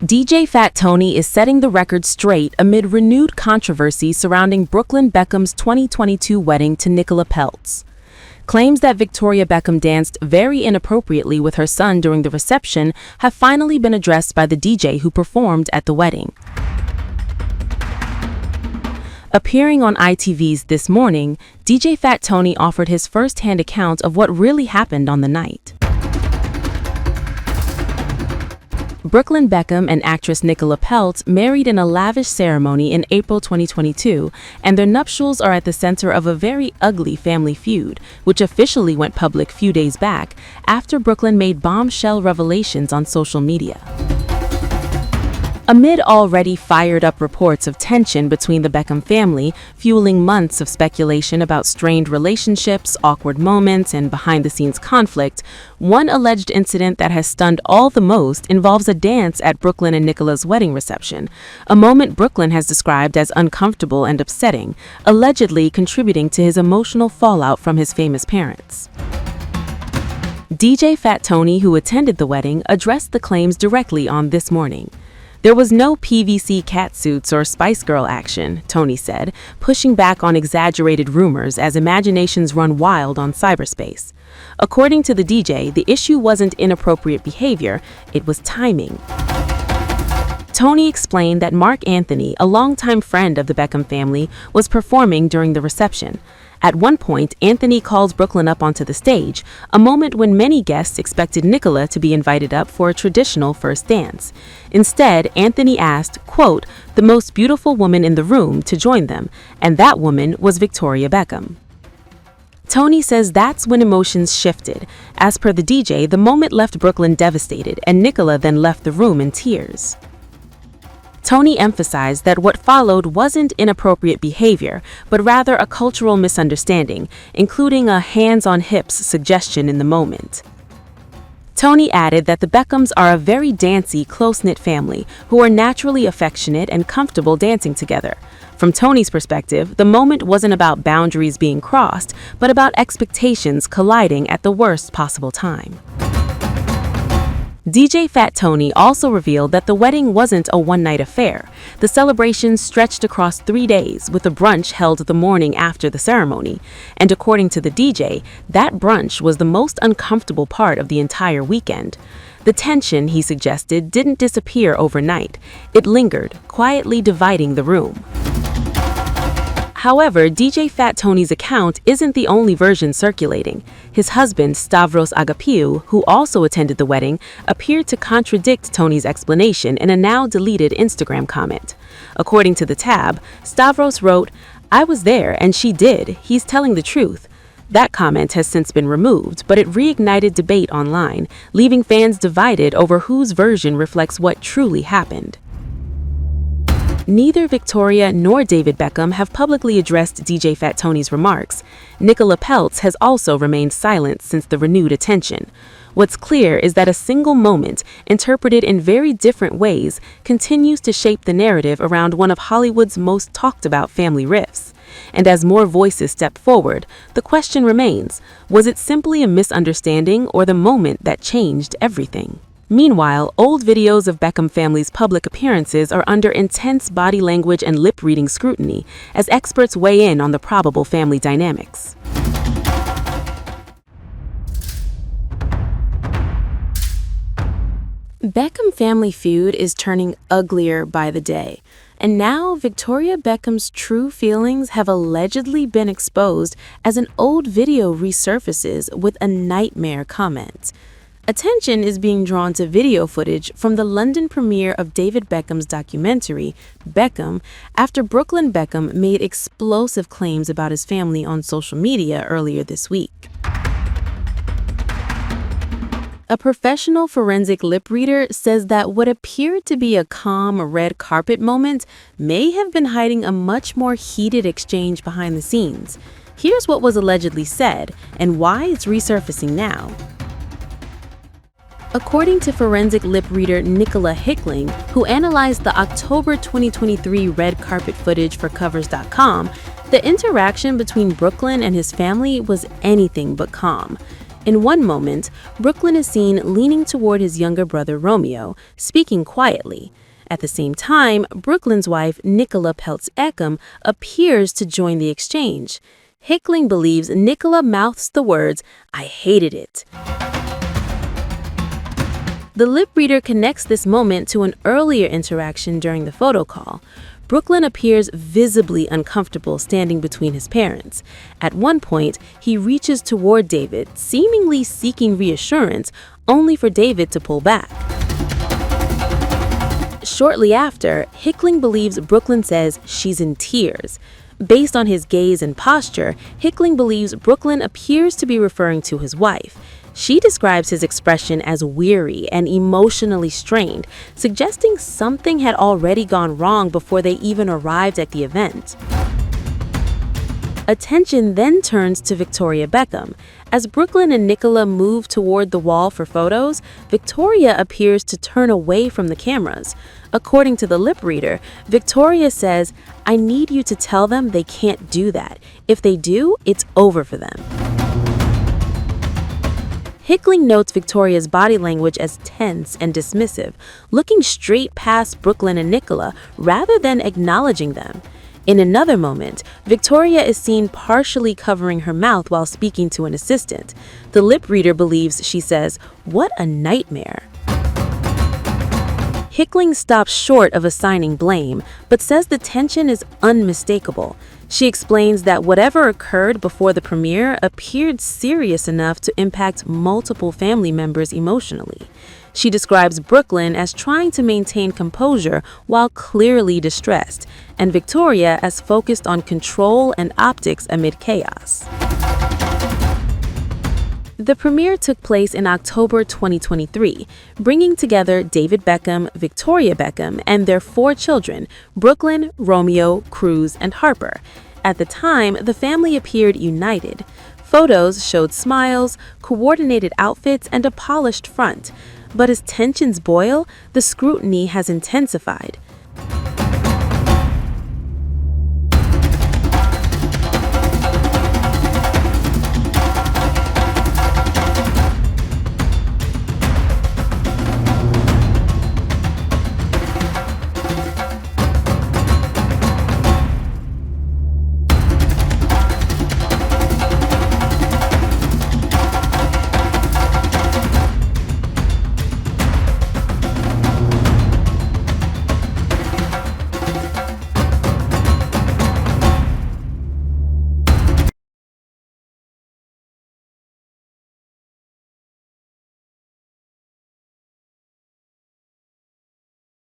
DJ Fat Tony is setting the record straight amid renewed controversy surrounding Brooklyn Beckham's 2022 wedding to Nicola Peltz. Claims that Victoria Beckham danced very inappropriately with her son during the reception have finally been addressed by the DJ who performed at the wedding. Appearing on ITV's This Morning, DJ Fat Tony offered his first-hand account of what really happened on the night. Brooklyn Beckham and actress Nicola Peltz married in a lavish ceremony in April 2022, and their nuptials are at the center of a very ugly family feud, which officially went public few days back after Brooklyn made bombshell revelations on social media. Amid already fired-up reports of tension between the Beckham family, fueling months of speculation about strained relationships, awkward moments, and behind-the-scenes conflict, one alleged incident that has stunned all the most involves a dance at Brooklyn and Nicola's wedding reception, a moment Brooklyn has described as uncomfortable and upsetting, allegedly contributing to his emotional fallout from his famous parents. DJ Fat Tony, who attended the wedding, addressed the claims directly on This Morning. There was no PVC catsuits or Spice Girl action, Tony said, pushing back on exaggerated rumors as imaginations run wild on cyberspace. According to the DJ, the issue wasn't inappropriate behavior, it was timing. Tony explained that Mark Anthony, a longtime friend of the Beckham family, was performing during the reception. At one point, Anthony calls Brooklyn up onto the stage, a moment when many guests expected Nicola to be invited up for a traditional first dance. Instead, Anthony asked, quote, the most beautiful woman in the room to join them, and that woman was Victoria Beckham. Tony says that's when emotions shifted. As per the DJ, the moment left Brooklyn devastated, and Nicola then left the room in tears. Tony emphasized that what followed wasn't inappropriate behavior, but rather a cultural misunderstanding, including a hands-on-hips suggestion in the moment. Tony added that the Beckhams are a very dancey, close-knit family who are naturally affectionate and comfortable dancing together. From Tony's perspective, the moment wasn't about boundaries being crossed, but about expectations colliding at the worst possible time. DJ Fat Tony also revealed that the wedding wasn't a one-night affair. The celebration stretched across 3 days, with a brunch held the morning after the ceremony. And according to the DJ, that brunch was the most uncomfortable part of the entire weekend. The tension, he suggested, didn't disappear overnight. It lingered, quietly dividing the room. However, DJ Fat Tony's account isn't the only version circulating. His husband, Stavros Agapiou, who also attended the wedding, appeared to contradict Tony's explanation in a now-deleted Instagram comment. According to the tab, Stavros wrote, "I was there and she did. He's telling the truth." That comment has since been removed, but it reignited debate online, leaving fans divided over whose version reflects what truly happened. Neither Victoria nor David Beckham have publicly addressed DJ Fat Tony's remarks. Nicola Peltz has also remained silent since the renewed attention. What's clear is that a single moment, interpreted in very different ways, continues to shape the narrative around one of Hollywood's most talked-about family rifts. And as more voices step forward, the question remains, was it simply a misunderstanding or the moment that changed everything? Meanwhile, old videos of Beckham family's public appearances are under intense body language and lip-reading scrutiny as experts weigh in on the probable family dynamics. Beckham family feud is turning uglier by the day, and now Victoria Beckham's true feelings have allegedly been exposed as an old video resurfaces with a nightmare comment. Attention is being drawn to video footage from the London premiere of David Beckham's documentary, Beckham, after Brooklyn Beckham made explosive claims about his family on social media earlier this week. A professional forensic lip reader says that what appeared to be a calm red carpet moment may have been hiding a much more heated exchange behind the scenes. Here's what was allegedly said and why it's resurfacing now. According to forensic lip reader Nicola Hickling, who analyzed the October 2023 red carpet footage for Covers.com, the interaction between Brooklyn and his family was anything but calm. In one moment, Brooklyn is seen leaning toward his younger brother Romeo, speaking quietly. At the same time, Brooklyn's wife, Nicola Peltz appears to join the exchange. Hickling believes Nicola mouths the words, "I hated it." The lip reader connects this moment to an earlier interaction during the photo call. Brooklyn appears visibly uncomfortable standing between his parents. At one point, he reaches toward David, seemingly seeking reassurance, only for David to pull back. Shortly after, Hickling believes Brooklyn says she's in tears. Based on his gaze and posture, Hickling believes Brooklyn appears to be referring to his wife. She describes his expression as weary and emotionally strained, suggesting something had already gone wrong before they even arrived at the event. Attention then turns to Victoria Beckham. As Brooklyn and Nicola move toward the wall for photos, Victoria appears to turn away from the cameras. According to the lip reader, Victoria says, "I need you to tell them they can't do that. If they do, it's over for them." Hickling notes Victoria's body language as tense and dismissive, looking straight past Brooklyn and Nicola rather than acknowledging them. In another moment, Victoria is seen partially covering her mouth while speaking to an assistant. The lip reader believes she says, "What a nightmare." Hickling stops short of assigning blame, but says the tension is unmistakable. She explains that whatever occurred before the premiere appeared serious enough to impact multiple family members emotionally. She describes Brooklyn as trying to maintain composure while clearly distressed, and Victoria as focused on control and optics amid chaos. The premiere took place in October 2023, bringing together David Beckham, Victoria Beckham, and their 4 children, Brooklyn, Romeo, Cruz, and Harper. At the time, the family appeared united. Photos showed smiles, coordinated outfits, and a polished front. But as tensions boil, the scrutiny has intensified.